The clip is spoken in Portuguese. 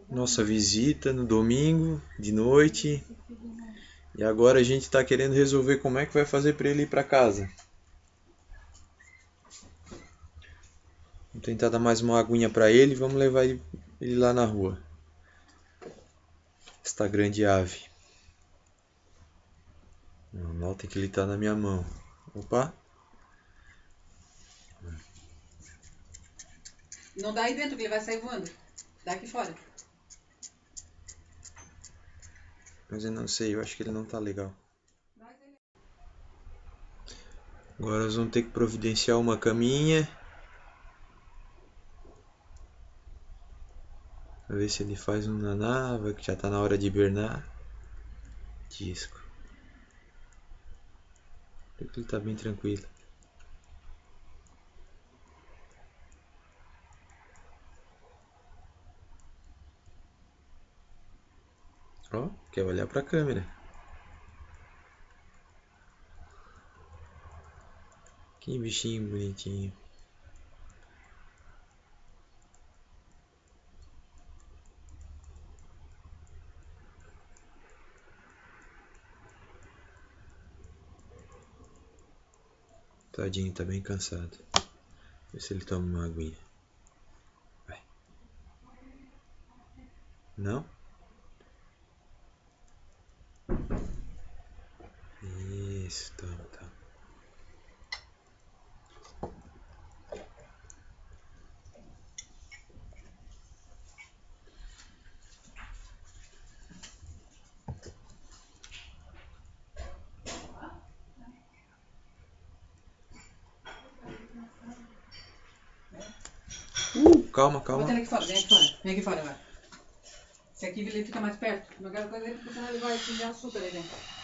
Nossa visita no domingo, de noite. E agora a gente está querendo resolver como é que vai fazer para ele ir para casa. Vamos tentar dar mais uma aguinha para ele e vamos levar ele lá na rua. Esta grande ave. Notem que ele está na minha mão. Opa! Não dá aí dentro que ele vai sair voando. Dá aqui fora. Mas eu não sei, eu acho que ele não tá legal. Agora nós vamos ter que providenciar uma caminha. Pra ver se ele faz um naná, que já tá na hora de hibernar. Disco. Ele tá bem tranquilo. Ó, quer olhar pra câmera. Que bichinho bonitinho. Tadinho, tá bem cansado. Vê se ele toma uma aguinha. Vai. Não? Isso, toma, tá. Calma, calma. Bota ele aqui fora, vem aqui fora. Vem aqui fora agora. Esse aqui ele fica mais perto. Não quero coisa dele porque senão ele vai pingar super aí dentro.